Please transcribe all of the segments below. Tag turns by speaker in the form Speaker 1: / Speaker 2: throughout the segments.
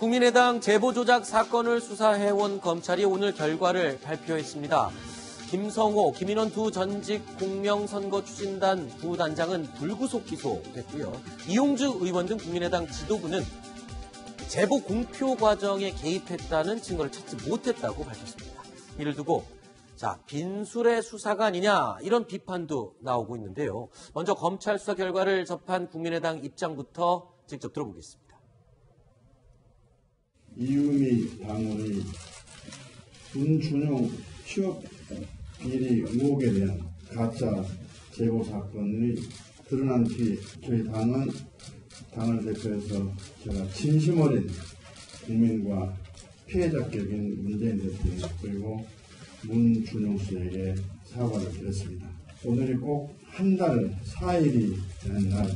Speaker 1: 국민의당 제보 조작 사건을 수사해온 검찰이 오늘 결과를 발표했습니다. 김성호, 김인원 두 전직 공명선거 추진단 부단장은 불구속 기소됐고요. 이용주 의원 등 국민의당 지도부는 제보 공표 과정에 개입했다는 증거를 찾지 못했다고 밝혔습니다. 이를 두고 빈술의 수사가 아니냐 이런 비판도 나오고 있는데요. 먼저 검찰 수사 결과를 접한 국민의당 입장부터 직접 들어보겠습니다.
Speaker 2: 이유미 당원의 문준용 취업 비리 의혹에 대한 가짜 제보 사건이 드러난 뒤 저희 당은 당을 대표해서 제가 진심 어린 국민과 피해자격인 문재인 대통령 그리고 문준용 씨에게 사과를 드렸습니다. 오늘이 꼭 한 달 4일이 되는 날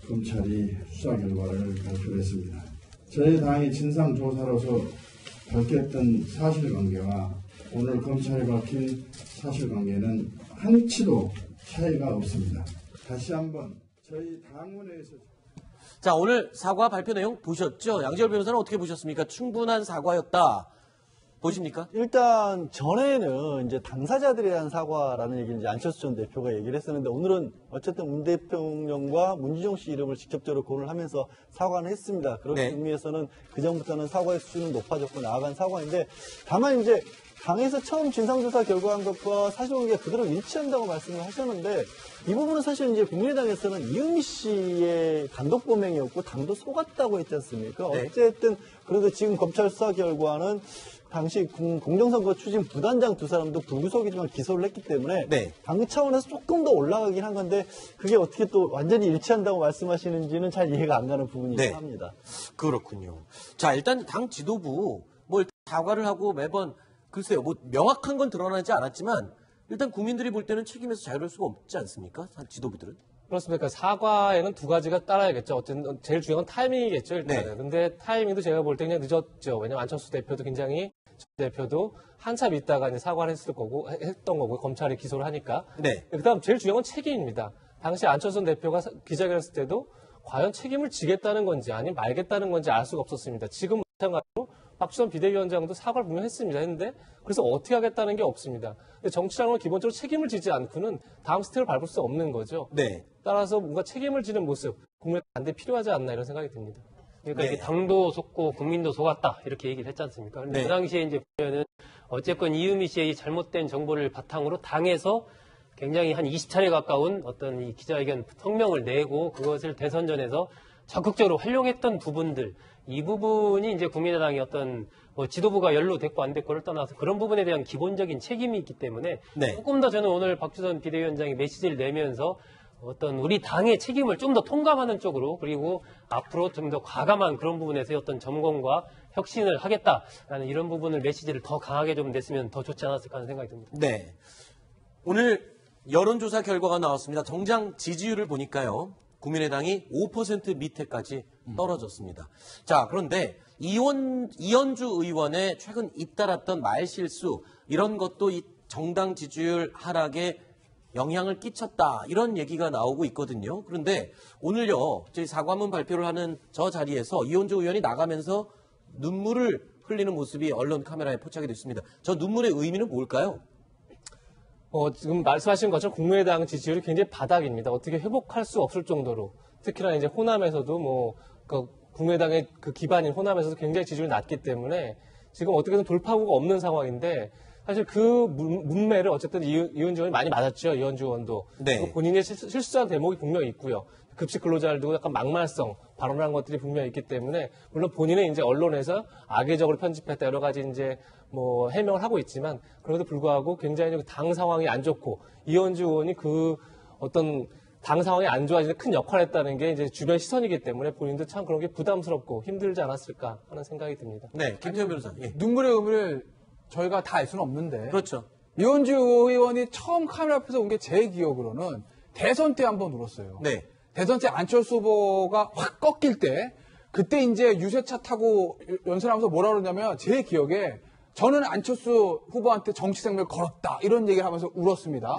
Speaker 2: 검찰이 수사 결과를 발표했습니다. 저희 당이 진상조사로서 밝혔던 사실관계와 오늘 검찰이 밝힌 사실관계는 한치도 차이가 없습니다. 다시 한번 저희 당원회에서
Speaker 1: 오늘 사과 발표 내용 보셨죠? 양지열 변호사는 어떻게 보셨습니까? 충분한 사과였다. 보십니까?
Speaker 3: 일단 전에는 이제 당사자들에 대한 사과라는 얘기를 이제 안철수 전 대표가 얘기를 했었는데 오늘은 어쨌든 문 대통령과 문준용 씨 이름을 직접적으로 거론을 하면서 사과는 했습니다. 그런 의미에서는 그전부터는 사과의 수준은 높아졌고 나아간 사과인데 다만 이제 당에서 처음 진상조사 결과한 것과 사실관계가 그대로 일치한다고 말씀을 하셨는데 이 부분은 사실 이제 국민의당에서는 이유미 씨의 단독 범행이었고 당도 속았다고 했지 않습니까? 어쨌든 그래도 지금 검찰 수사 결과는 당시 공정선거 추진 부단장 두 사람도 불구속이지만 기소를 했기 때문에 당 차원에서 조금 더 올라가긴 한 건데 그게 어떻게 또 완전히 일치한다고 말씀하시는지는 잘 이해가 안 가는 부분이긴 합니다.
Speaker 1: 그렇군요. 일단 당 지도부 사과를 하고 매번 글쎄요, 명확한 건 드러나지 않았지만 일단 국민들이 볼 때는 책임에서 자유로울 수가 없지 않습니까? 지도부들은?
Speaker 4: 그렇습니까? 사과에는 두 가지가 따라야겠죠. 어쨌든 제일 중요한 건 타이밍이겠죠, 일단은. 근데 타이밍도 제가 볼 때 그냥 늦었죠. 왜냐면 안철수 대표도 굉장히 대표도 한참 있다가 이제 사과를 했던 거고, 검찰이 기소를 하니까. 그다음 제일 중요한 건 책임입니다. 당시 안철수 대표가 기자회견을 했을 때도 과연 책임을 지겠다는 건지 아니면 말겠다는 건지 알 수가 없었습니다. 지금 마찬가지로 박지원 비대위원장도 사과를 분명히 했는데 그래서 어떻게 하겠다는 게 없습니다. 근데 정치라는 건 기본적으로 책임을 지지 않고는 다음 스텝을 밟을 수 없는 거죠. 따라서 뭔가 책임을 지는 모습, 국민의 반대 필요하지 않나 이런 생각이 듭니다.
Speaker 5: 그러니까 이게 당도 속고 국민도 속았다 이렇게 얘기를 했지 않습니까? 근데 그 당시에 이제 보면은 어쨌건 이유미 씨의 잘못된 정보를 바탕으로 당에서 굉장히 한 20차례 가까운 어떤 이 기자회견 성명을 내고 그것을 대선전에서 적극적으로 활용했던 부분들, 이 부분이 이제 국민의당이 어떤 지도부가 연루됐고 안 됐고를 떠나서 그런 부분에 대한 기본적인 책임이 있기 때문에 조금 더 저는 오늘 박주선 비대위원장이 메시지를 내면서 어떤 우리 당의 책임을 좀 더 통감하는 쪽으로 그리고 앞으로 좀 더 과감한 그런 부분에서의 어떤 점검과 혁신을 하겠다라는 이런 부분을 메시지를 더 강하게 좀 냈으면 더 좋지 않았을까 하는 생각이 듭니다.
Speaker 1: 오늘 여론조사 결과가 나왔습니다. 정당 지지율을 보니까요. 국민의당이 5% 밑에까지 떨어졌습니다. 그런데 이현주 의원의 최근 잇따랐던 말실수 이런 것도 이 정당 지지율 하락에 영향을 끼쳤다 이런 얘기가 나오고 있거든요. 그런데 오늘요 저희 사과문 발표를 하는 저 자리에서 이현주 의원이 나가면서 눈물을 흘리는 모습이 언론 카메라에 포착이 됐습니다. 저 눈물의 의미는 뭘까요?
Speaker 4: 지금 말씀하신 것처럼 국민의당 지지율이 굉장히 바닥입니다. 어떻게 회복할 수 없을 정도로. 특히나 이제 호남에서도 국민의당의 그 기반인 호남에서도 굉장히 지지율이 낮기 때문에 지금 어떻게든 돌파구가 없는 상황인데 사실 그 문매를 어쨌든 이현주 의원이 많이 맞았죠. 이현주 의원도. 본인의 실수한 대목이 분명히 있고요. 급식 근로자를 두고 약간 막말성 발언한 것들이 분명히 있기 때문에 물론 본인은 이제 언론에서 악의적으로 편집했다 여러 가지 이제 해명을 하고 있지만 그럼에도 불구하고 굉장히 당 상황이 안 좋고 이현주 의원이 그 어떤 당 상황이 안 좋아지는 큰 역할을 했다는 게 이제 주변 시선이기 때문에 본인도 참 그런 게 부담스럽고 힘들지 않았을까 하는 생각이 듭니다.
Speaker 1: 김태현 변호사.
Speaker 6: 눈물의 의미를 저희가 다 알 수는 없는데.
Speaker 1: 그렇죠.
Speaker 6: 이현주 의원이 처음 카메라 앞에서 온 게 제 기억으로는 대선 때 한번 울었어요. 대선 때 안철수 후보가 확 꺾일 때 그때 이제 유세차 타고 연설하면서 뭐라 그러냐면 제 기억에 저는 안철수 후보한테 정치 생명을 걸었다 이런 얘기를 하면서 울었습니다.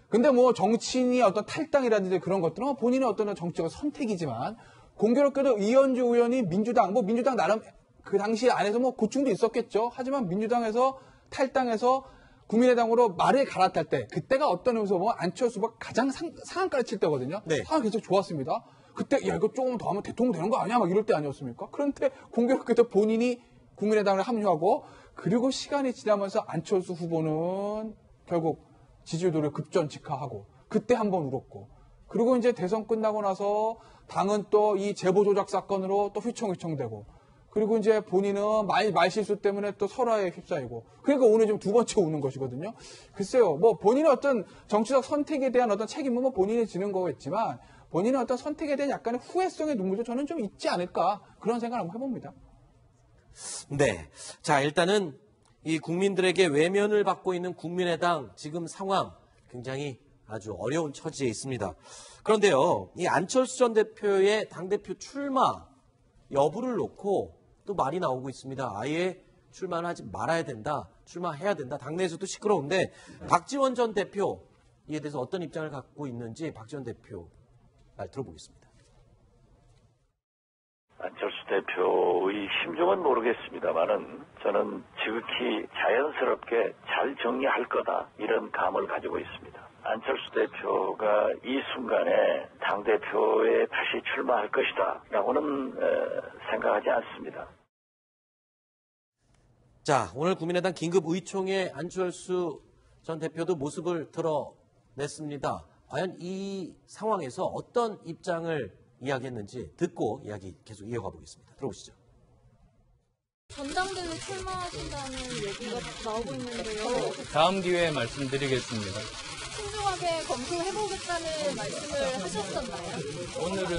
Speaker 6: 근데 정치인이 어떤 탈당이라든지 그런 것들은 본인의 어떤 정치적 선택이지만 공교롭게도 이현주 의원이 민주당 나름 그 당시 안에서 뭐 고충도 있었겠죠. 하지만 민주당에서 탈당해서 국민의당으로 말을 갈아탈 때 그때가 어떤 의미에서 보면 안철수 후보가 가장 상한가를 칠 때거든요.
Speaker 1: 네.
Speaker 6: 상황이 계속 좋았습니다. 그때 야 이거 조금 더 하면 대통령 되는 거 아니야? 막 이럴 때 아니었습니까? 그런데 공교롭게도 본인이 국민의당을 합류하고 그리고 시간이 지나면서 안철수 후보는 결국 지지율을 급전직하하고 그때 한번 울었고 그리고 이제 대선 끝나고 나서 당은 또 이 제보 조작 사건으로 또 휘청휘청되고 그리고 이제 본인은 말 실수 때문에 또 설화에 휩싸이고 그러니까 오늘 좀 두 번째 우는 것이거든요. 글쎄요, 뭐 본인의 어떤 정치적 선택에 대한 어떤 책임은 뭐 본인이 지는 거겠지만 본인의 어떤 선택에 대한 약간의 후회성의 눈물도 저는 좀 있지 않을까 그런 생각을 한번 해봅니다.
Speaker 1: 네. 자, 일단은 이 국민들에게 외면을 받고 있는 국민의당 지금 상황 굉장히 아주 어려운 처지에 있습니다. 그런데요, 이 안철수 전 대표의 당대표 출마 여부를 놓고 또 말이 나오고 있습니다. 아예 출마를 하지 말아야 된다. 출마해야 된다. 당내에서도 시끄러운데 박지원 전 대표 이에 대해서 어떤 입장을 갖고 있는지 박지원 대표 말 들어보겠습니다.
Speaker 7: 안철수 대표의 심정은 모르겠습니다만은 저는 지극히 자연스럽게 잘 정리할 거다 이런 감을 가지고 있습니다. 안철수 대표가 이 순간에 당대표에 다시 출마할 것이다 라고는 생각하지 않습니다.
Speaker 1: 자, 오늘 국민의당 긴급 의총에 안철수 전 대표도 모습을 드러냈습니다. 과연 이 상황에서 어떤 입장을 이야기했는지 듣고 이야기 계속 이어가 보겠습니다. 들어보시죠.
Speaker 8: 전당대회 출마하신다는 얘기가 나오고 있는데요.
Speaker 9: 다음 기회에 말씀드리겠습니다.
Speaker 8: 신중하게 검토해보겠다는 말씀을 하셨었나요?
Speaker 9: 오늘은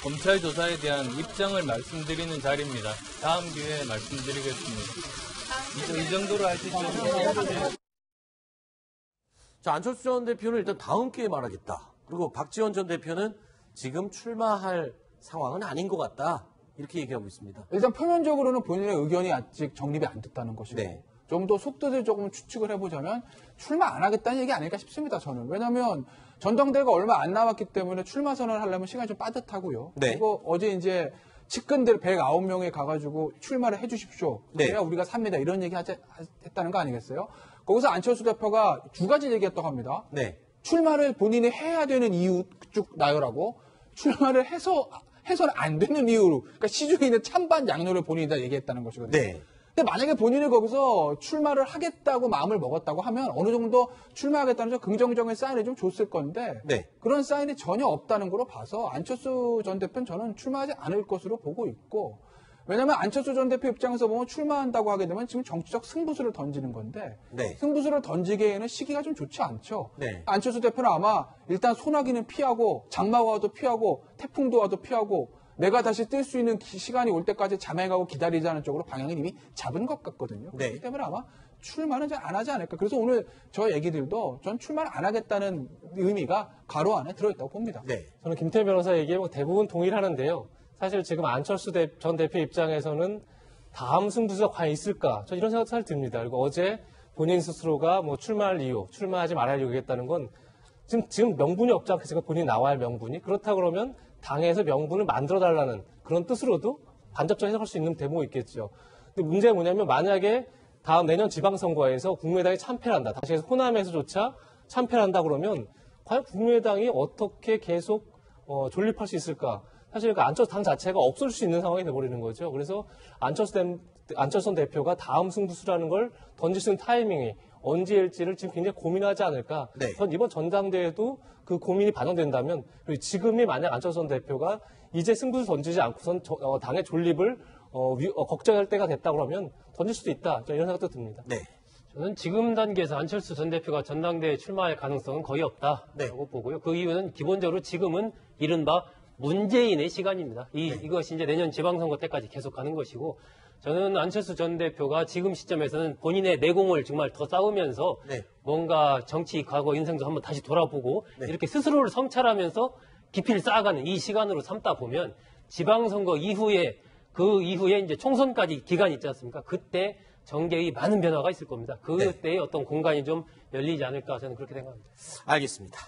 Speaker 9: 검찰 조사에 대한 입장을 말씀드리는 자리입니다. 다음 기회에 말씀드리겠습니다. 이 정도로 하시죠.
Speaker 1: 자, 안철수 전 대표는 일단 다음 기회에 말하겠다. 그리고 박지원 전 대표는 지금 출마할 상황은 아닌 것 같다. 이렇게 얘기하고 있습니다.
Speaker 6: 일단 표면적으로는 본인의 의견이 아직 정립이 안 됐다는 것이고
Speaker 1: 네.
Speaker 6: 좀 더 속뜻을 조금 추측을 해보자면 출마 안 하겠다는 얘기 아닐까 싶습니다. 저는. 왜냐하면 전당대회가 얼마 안 남았기 때문에 출마 선언을 하려면 시간이 좀 빠듯하고요.
Speaker 1: 네.
Speaker 6: 그리고 어제 이제 측근들 109명에 가가지고 출마를 해주십시오.
Speaker 1: 네.
Speaker 6: 그래야 우리가 삽니다. 이런 얘기 했다는 거 아니겠어요? 거기서 안철수 대표가 두 가지 얘기했다고 합니다.
Speaker 1: 네.
Speaker 6: 출마를 본인이 해야 되는 이유 쭉 나열하고 출마를 해서는 안 되는 이유로 그러니까 시중에 있는 찬반 양료를 본인이 다 얘기했다는 것이거든요.
Speaker 1: 네.
Speaker 6: 근데 만약에 본인이 거기서 출마를 하겠다고 마음을 먹었다고 하면 어느 정도 출마하겠다는 긍정적인 사인을 좀 줬을 건데
Speaker 1: 네.
Speaker 6: 그런 사인이 전혀 없다는 걸로 봐서 안철수 전 대표는 저는 출마하지 않을 것으로 보고 있고 왜냐하면 안철수 전 대표 입장에서 보면 출마한다고 하게 되면 지금 정치적 승부수를 던지는 건데
Speaker 1: 네.
Speaker 6: 승부수를 던지기에는 시기가 좀 좋지 않죠.
Speaker 1: 네.
Speaker 6: 안철수 대표는 아마 일단 소나기는 피하고 장마가 와도 피하고 태풍도 와도 피하고 내가 다시 뛸 수 있는 시간이 올 때까지 잠에 가고 기다리자는 쪽으로 방향을 이미 잡은 것 같거든요.
Speaker 1: 네.
Speaker 6: 그렇기 때문에 아마 출마는 잘 안 하지 않을까. 그래서 오늘 저 얘기들도 전 출마를 안 하겠다는 의미가 가로 안에 들어있다고 봅니다.
Speaker 1: 네.
Speaker 4: 저는 김태현 변호사 얘기에 뭐 대부분 동의를 하는데요. 사실 지금 안철수 전 대표 입장에서는 다음 승부수가 과연 있을까? 저 이런 생각도 사실 듭니다. 그리고 어제 본인 스스로가 뭐 출마할 이유, 출마하지 말아야 하겠다는 건 지금 명분이 없지 않겠습니까? 본인이 나와야 할 명분이. 그렇다 그러면 당에서 명분을 만들어달라는 그런 뜻으로도 간접적으로 해석할 수 있는 대목이 있겠죠. 근데 문제가 뭐냐면 만약에 다음 내년 지방선거에서 국민의당이 참패를 한다. 다시 해서 호남에서조차 참패를 한다 그러면 과연 국민의당이 어떻게 계속 존립할 수 있을까? 사실 그 안철수 당 자체가 없어질 수 있는 상황이 돼버리는 거죠. 그래서 안철수 대표가 다음 승부수라는 걸 던질 수 있는 타이밍이 언제일지를 지금 굉장히 고민하지 않을까.
Speaker 1: 네.
Speaker 4: 전 이번 전당대회도 그 고민이 반영된다면 그리고 지금이 만약 안철수 대표가 이제 승부수 던지지 않고선 당의 존립을 걱정할 때가 됐다 그러면 던질 수도 있다. 이런 생각도 듭니다.
Speaker 1: 네.
Speaker 5: 저는 지금 단계에서 안철수 전 대표가 전당대회 출마할 가능성은 거의 없다라고
Speaker 1: 네.
Speaker 5: 보고요. 그 이유는 기본적으로 지금은 이른바 문재인의 시간입니다. 이것이 이제 내년 지방선거 때까지 계속 가는 것이고 저는 안철수 전 대표가 지금 시점에서는 본인의 내공을 정말 더 쌓으면서
Speaker 1: 네.
Speaker 5: 뭔가 정치, 과거, 인생도 한번 다시 돌아보고
Speaker 1: 네.
Speaker 5: 이렇게 스스로를 성찰하면서 깊이를 쌓아가는 이 시간으로 삼다 보면 지방선거 이후에 그 이후에 이제 총선까지 기간이 있지 않습니까? 그때 정계의 많은 변화가 있을 겁니다. 그때의 어떤 공간이 좀 열리지 않을까 저는 그렇게 생각합니다.
Speaker 1: 알겠습니다.